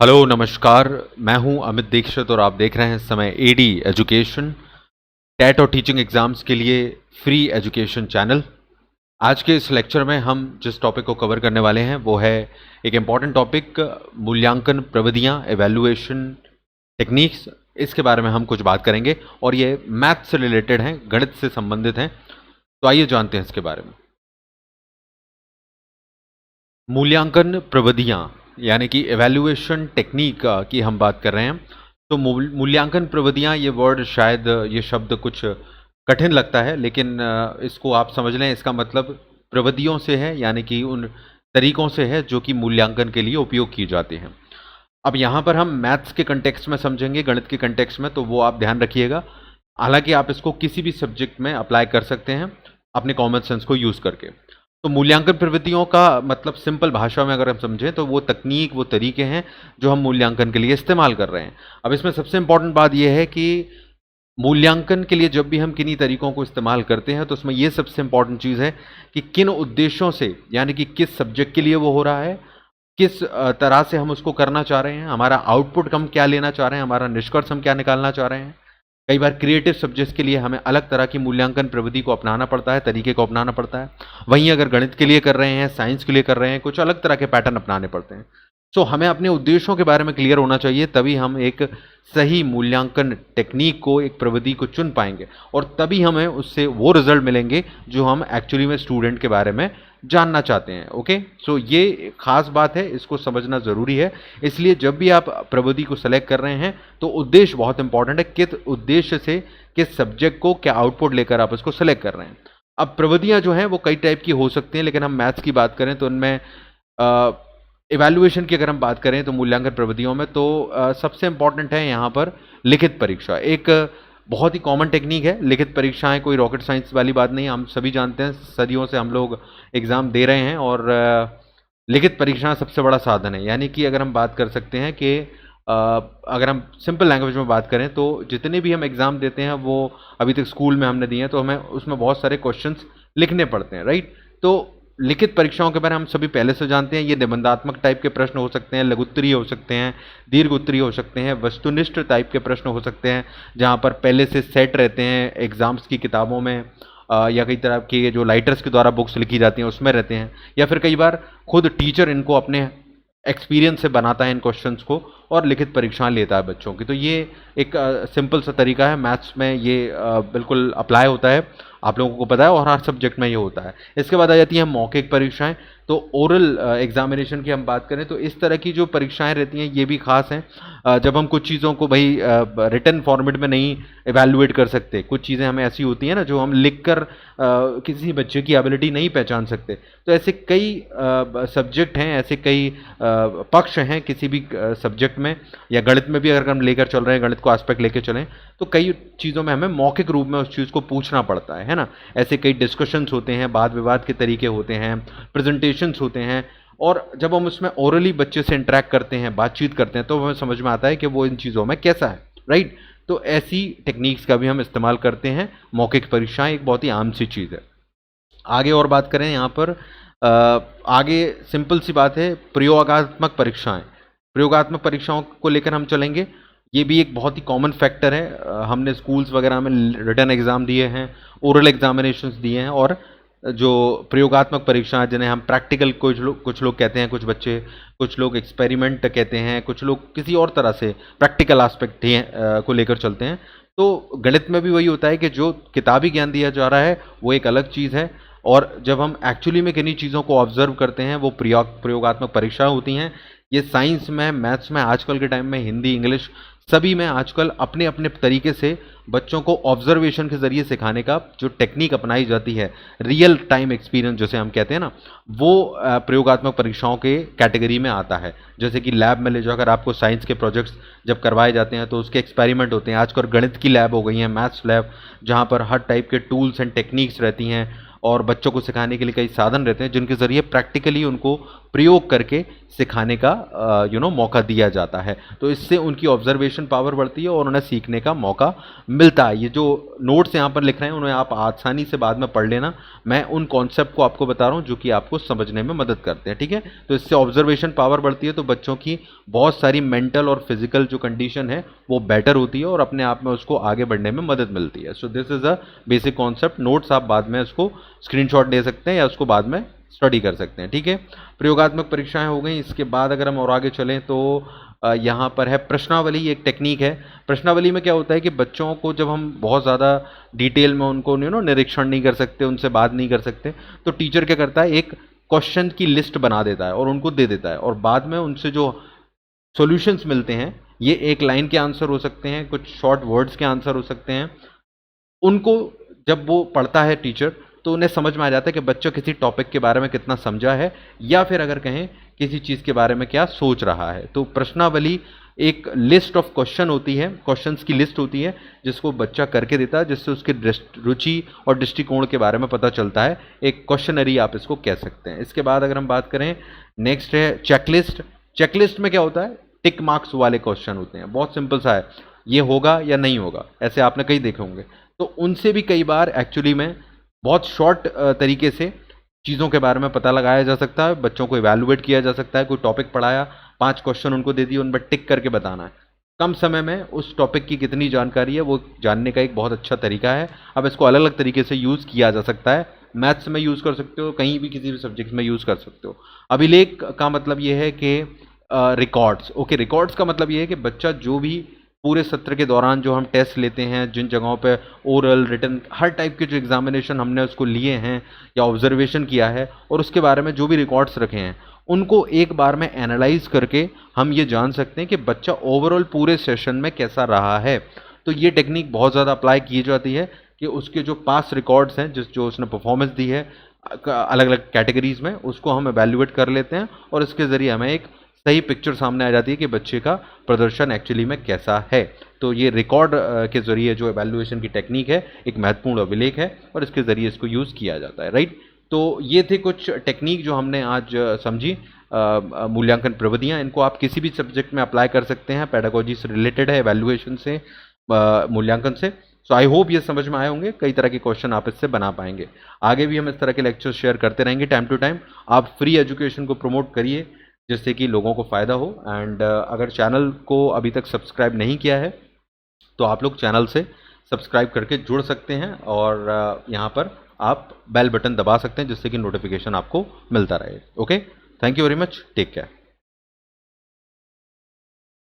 Hello नमस्कार। मैं हूं अमित दीक्षित और आप देख रहे हैं इस समय एडी एजुकेशन टेट और टीचिंग एग्जाम्स के लिए फ्री एजुकेशन चैनल। आज के इस लेक्चर में हम जिस टॉपिक को कवर करने वाले हैं वो है एक इम्पॉर्टेंट टॉपिक, मूल्यांकन प्रविधियां, एवेल्युएशन टेक्निक्स। इसके बारे में हम कुछ बात करेंगे और ये मैथ से रिलेटेड हैं, गणित से संबंधित हैं। तो आइए जानते हैं इसके बारे में। मूल्यांकन प्रविधियां यानी कि एवेल्युएशन टेक्निक की हम बात कर रहे हैं। तो मूल्यांकन प्रविधियां, ये वर्ड शायद ये शब्द कुछ कठिन लगता है, लेकिन इसको आप समझ लें, इसका मतलब प्रविधियों से है, यानी कि उन तरीकों से है जो कि मूल्यांकन के लिए उपयोग की जाती हैं। अब यहाँ पर हम मैथ्स के कंटेक्स्ट में समझेंगे, गणित के कंटेक्स्ट में, तो वो आप ध्यान रखिएगा। हालांकि आप इसको किसी भी सब्जेक्ट में अप्लाई कर सकते हैं अपने कॉमन सेंस को यूज़ करके। तो मूल्यांकन प्रवृत्तियों का मतलब सिंपल भाषा में अगर हम समझें तो वो तकनीक, वो तरीके हैं जो हम मूल्यांकन के लिए इस्तेमाल कर रहे हैं। अब इसमें सबसे इंपॉर्टेंट बात यह है कि मूल्यांकन के लिए जब भी हम किन्हीं तरीकों को इस्तेमाल करते हैं तो उसमें यह सबसे इंपॉर्टेंट चीज़ है कि किन उद्देश्यों से, यानी कि किस सब्जेक्ट के लिए वो हो रहा है, किस तरह से हम उसको करना चाह रहे हैं, हमारा आउटपुट हम क्या लेना चाह रहे हैं, हमारा निष्कर्ष हम क्या निकालना चाह रहे हैं। कई बार क्रिएटिव सब्जेक्ट्स के लिए हमें अलग तरह की मूल्यांकन प्रविधि को अपनाना पड़ता है, तरीके को अपनाना पड़ता है। वहीं अगर गणित के लिए कर रहे हैं, साइंस के लिए कर रहे हैं, कुछ अलग तरह के पैटर्न अपनाने पड़ते हैं। सो हमें अपने उद्देश्यों के बारे में क्लियर होना चाहिए, तभी हम एक सही मूल्यांकन टेक्निक को, एक प्रविधि को चुन पाएंगे और तभी हमें उससे वो रिजल्ट मिलेंगे जो हम एक्चुअली में स्टूडेंट के बारे में जानना चाहते हैं। ओके, सो ये खास बात है, इसको समझना ज़रूरी है। इसलिए जब भी आप प्रविधि को सेलेक्ट कर रहे हैं तो उद्देश्य बहुत इंपॉर्टेंट है, किस उद्देश्य से, किस सब्जेक्ट को क्या आउटपुट लेकर आप इसको सेलेक्ट कर रहे हैं। अब प्रविधियाँ जो हैं वो कई टाइप की हो सकती हैं, लेकिन हम मैथ्स की बात करें तो उनमें इवैल्यूएशन की अगर हम बात करें तो मूल्यांकन प्रविधियों में तो सबसे इंपॉर्टेंट है यहाँ पर लिखित परीक्षा। एक बहुत ही कॉमन टेक्निक है लिखित परीक्षाएं, कोई रॉकेट साइंस वाली बात नहीं। हम सभी जानते हैं, सदियों से हम लोग एग्ज़ाम दे रहे हैं और लिखित परीक्षाएं सबसे बड़ा साधन है। यानी कि अगर हम बात कर सकते हैं कि अगर हम सिंपल लैंग्वेज में बात करें तो जितने भी हम एग्ज़ाम देते हैं वो अभी तक स्कूल में हमने दिए हैं, तो हमें उसमें बहुत सारे क्वेश्चंस लिखने पड़ते हैं, राइट। तो लिखित परीक्षाओं के बारे में हम सभी पहले से जानते हैं। ये निबंधात्मक टाइप के प्रश्न हो सकते हैं, लघु उत्तरीय हो सकते हैं, दीर्घ उत्तरीय हो सकते हैं, वस्तुनिष्ठ टाइप के प्रश्न हो सकते हैं, जहाँ पर पहले से सेट रहते हैं एग्जाम्स की किताबों में, या कई तरह के जो राइटर्स के द्वारा बुक्स लिखी जाती हैं उसमें रहते हैं, या फिर कई बार खुद टीचर इनको अपने एक्सपीरियंस से बनाता है इन क्वेश्चंस को और लिखित परीक्षाएं लेता है बच्चों की। तो ये एक सिंपल सा तरीका है, मैथ्स में ये बिल्कुल अप्लाई होता है, आप लोगों को पता है, और हर सब्जेक्ट में ये होता है। इसके बाद आ जाती हैं मौखिक परीक्षाएं। तो ओरल एग्जामिनेशन की हम बात करें तो इस तरह की जो परीक्षाएं रहती हैं ये भी खास हैं। जब हम कुछ चीज़ों को भाई रिटन फॉर्मेट में नहीं इवैल्यूएट कर सकते, कुछ चीज़ें हमें ऐसी होती हैं ना जो हम लिख कर किसी बच्चे की एबिलिटी नहीं पहचान सकते, तो ऐसे कई सब्जेक्ट हैं, ऐसे कई पक्ष हैं किसी भी सब्जेक्ट में, या गणित में भी अगर हम लेकर चल रहे हैं, गणित को एस्पेक्ट लेकर चलें, तो कई चीज़ों में हमें मौखिक रूप में उस चीज़ को पूछना पड़ता है ना। ऐसे कई डिस्कशंस होते हैं, वाद विवाद के तरीके होते हैं, प्रेजेंटेशंस होते हैं, और जब हम उसमें ओरली बच्चे से इंटरेक्ट करते हैं, बातचीत करते हैं, तो हमें समझ में आता है कि वो इन चीज़ों में कैसा है, राइट। तो ऐसी टेक्निक्स का भी हम इस्तेमाल करते हैं। मौखिक परीक्षाएं एक बहुत ही आम सी चीज़ है। आगे और बात करें यहाँ पर, आगे सिंपल सी बात है, प्रयोगात्मक परीक्षाएं। प्रयोगात्मक परीक्षाओं को लेकर हम चलेंगे। ये भी एक बहुत ही कॉमन फैक्टर है। हमने स्कूल्स वगैरह में रिटन एग्ज़ाम दिए हैं, ओरल एग्जामिनेशंस दिए हैं, और जो प्रयोगात्मक परीक्षाएं जिन्हें हम प्रैक्टिकल, कुछ लोग कहते हैं, कुछ बच्चे, कुछ लोग एक्सपेरिमेंट कहते हैं, कुछ लोग किसी और तरह से प्रैक्टिकल एस्पेक्ट को लेकर चलते हैं। तो गणित में भी वही होता है कि जो किताबी ज्ञान दिया जा रहा है वो एक अलग चीज़ है, और जब हम एक्चुअली में किन्हीं चीज़ों को ऑब्जर्व करते हैं वो प्रयोगात्मक परीक्षाएं होती हैं। ये साइंस में, मैथ्स में, आजकल के टाइम में हिंदी, इंग्लिश सभी में आजकल अपने अपने तरीके से बच्चों को ऑब्जर्वेशन के ज़रिए सिखाने का जो टेक्निक अपनाई जाती है, रियल टाइम एक्सपीरियंस जैसे हम कहते हैं ना, वो प्रयोगात्मक परीक्षाओं के कैटेगरी में आता है। जैसे कि लैब में ले जाकर आपको साइंस के प्रोजेक्ट्स जब करवाए जाते हैं तो उसके एक्सपेरिमेंट होते हैं। आजकल गणित की लैब हो गई हैं, मैथ्स लैब, जहाँ पर हर टाइप के टूल्स एंड टेक्निक्स रहती हैं और बच्चों को सिखाने के लिए कई साधन रहते हैं जिनके ज़रिए प्रैक्टिकली उनको प्रयोग करके सिखाने का मौका दिया जाता है। तो इससे उनकी ऑब्जर्वेशन पावर बढ़ती है और उन्हें सीखने का मौका मिलता है। ये जो नोट्स यहाँ पर लिख रहे हैं उन्हें आप आसानी से बाद में पढ़ लेना। मैं उन कॉन्सेप्ट को आपको बता रहा हूँ जो कि आपको समझने में मदद करते हैं, ठीक है। तो इससे ऑब्जर्वेशन पावर बढ़ती है, तो बच्चों की बहुत सारी मेंटल और फिजिकल जो कंडीशन है वो बेटर होती है और अपने आप में उसको आगे बढ़ने में मदद मिलती है। So this is a basic concept. Notes आप बाद में उसको स्क्रीनशॉट ले सकते हैं या उसको बाद में स्टडी कर सकते हैं, ठीक है। प्रयोगात्मक परीक्षाएं हो गई। इसके बाद अगर हम और आगे चलें तो यहाँ पर है प्रश्नावली, एक टेक्निक है। प्रश्नावली में क्या होता है कि बच्चों को जब हम बहुत ज़्यादा डिटेल में उनको निरीक्षण नहीं कर सकते, उनसे बात नहीं कर सकते, तो टीचर क्या करता है, एक क्वेश्चन की लिस्ट बना देता है और उनको दे देता है, और बाद में उनसे जो सॉल्यूशंस मिलते हैं, ये एक लाइन के आंसर हो सकते हैं, कुछ शॉर्ट वर्ड्स के आंसर हो सकते हैं। उनको जब वो पढ़ता है टीचर, तो उन्हें समझ में आ जाता है कि बच्चा किसी टॉपिक के बारे में कितना समझा है, या फिर अगर कहें किसी चीज़ के बारे में क्या सोच रहा है। तो प्रश्नावली एक लिस्ट ऑफ क्वेश्चन होती है, क्वेश्चंस की लिस्ट होती है जिसको बच्चा करके देता है, जिससे उसकी रुचि और दृष्टिकोण के बारे में पता चलता है। एक क्वेश्चनरी आप इसको कह सकते हैं। इसके बाद अगर हम बात करें, नेक्स्ट है चेकलिस्ट। चेकलिस्ट में क्या होता है, टिक मार्क्स वाले क्वेश्चन होते हैं। बहुत सिंपल सा है, ये होगा या नहीं होगा, ऐसे आपने कई देखे होंगे। तो उनसे भी कई बार एक्चुअली में बहुत शॉर्ट तरीके से चीज़ों के बारे में पता लगाया जा सकता है, बच्चों को इवैल्यूएट किया जा सकता है। कोई टॉपिक पढ़ाया, 5 क्वेश्चन उनको दे दिए, उन पर टिक करके बताना है। कम समय में उस टॉपिक की कितनी जानकारी है वो जानने का एक बहुत अच्छा तरीका है। अब इसको अलग अलग तरीके से यूज़ किया जा सकता है। मैथ्स में यूज़ कर सकते हो, कहीं भी किसी भी सब्जेक्ट में यूज़ कर सकते हो। अभिलेख का मतलब ये है कि रिकॉर्ड्स, ओके, रिकॉर्ड्स का मतलब ये है कि बच्चा जो भी पूरे सत्र के दौरान जो हम टेस्ट लेते हैं, जिन जगहों पे ओरल, रिटन, हर टाइप के जो एग्जामिनेशन हमने उसको लिए हैं या ऑब्जर्वेशन किया है, और उसके बारे में जो भी रिकॉर्ड्स रखे हैं, उनको एक बार में एनालाइज करके हम ये जान सकते हैं कि बच्चा ओवरऑल पूरे सेशन में कैसा रहा है। तो ये टेक्निक बहुत ज़्यादा अप्लाई की जाती है कि उसके जो पास रिकॉर्ड्स हैं, जो उसने परफॉर्मेंस दी है अलग अलग कैटेगरीज में, उसको हम एवेल्युएट कर लेते हैं और इसके ज़रिए हमें एक सही पिक्चर सामने आ जाती है कि बच्चे का प्रदर्शन एक्चुअली में कैसा है। तो ये रिकॉर्ड के ज़रिए जो एवेल्युएशन की टेक्निक है, एक महत्वपूर्ण अभिलेख है और इसके ज़रिए इसको यूज़ किया जाता है, राइट। तो ये थे कुछ टेक्निक जो हमने आज समझी, मूल्यांकन प्रविधियाँ। इनको आप किसी भी सब्जेक्ट में अप्लाई कर सकते हैं, पेडागोजी से रिलेटेड है, एवेल्युएशन से, मूल्यांकन से। सो आई होप ये समझ में आए होंगे, कई तरह के क्वेश्चन आप इससे बना पाएंगे। आगे भी हम इस तरह के लेक्चर शेयर करते रहेंगे टाइम टू टाइम। आप फ्री एजुकेशन को प्रमोट करिए जिससे कि लोगों को फ़ायदा हो। एंड अगर चैनल को अभी तक सब्सक्राइब नहीं किया है तो आप लोग चैनल से सब्सक्राइब करके जुड़ सकते हैं, और यहाँ पर आप बेल बटन दबा सकते हैं जिससे कि नोटिफिकेशन आपको मिलता रहे। Okay, thank you very much, take care.